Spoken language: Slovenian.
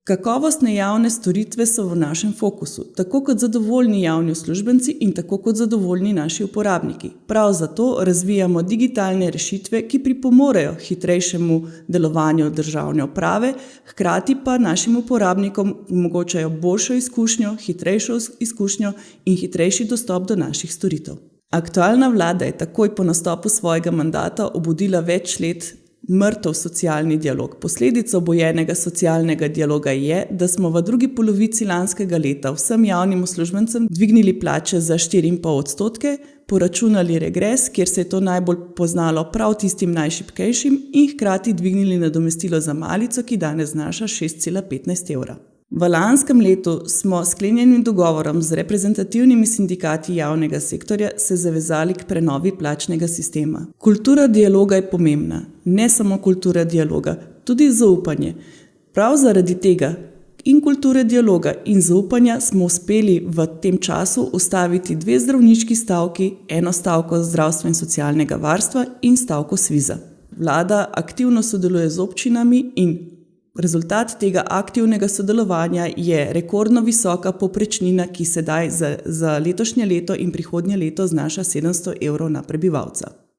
Kakovostne javne storitve so v našem fokusu, tako kot zadovoljni javni uslužbenci in tako kot zadovoljni naši uporabniki. Prav zato razvijamo digitalne rešitve, ki pripomorejo hitrejšemu delovanju državne uprave, hkrati pa našim uporabnikom omogočajo boljšo izkušnjo, hitrejšo izkušnjo in hitrejši dostop do naših storitev. Aktualna vlada je takoj po nastopu svojega mandata obudila več let mrtev socialni dialog. Posledica obojenega socialnega dialoga je, da smo v drugi polovici lanskega leta vsem javnim uslužbencem dvignili plače za 4,5%, poračunali regres, kjer se je to najbolj poznalo prav tistim najšibkejšim, in hkrati dvignili nadomestilo za malico, ki danes znaša 6,15 evra. V lanskem letu smo s sklenjenim dogovorom z reprezentativnimi sindikati javnega sektorja se zavezali k prenovi plačnega sistema. Kultura dialoga je pomembna, ne samo kultura dialoga, tudi zaupanje. Prav zaradi tega in kulture dialoga in zaupanja smo uspeli v tem času ustaviti 2 zdravniški stavki, 1 stavko zdravstva in socialnega varstva in stavko SVIZ-a. Vlada aktivno sodeluje z občinami in rezultat tega aktivnega sodelovanja je rekordno visoka povprečnina, ki sedaj za letošnje leto in prihodnje leto znaša 700 evrov na prebivalca.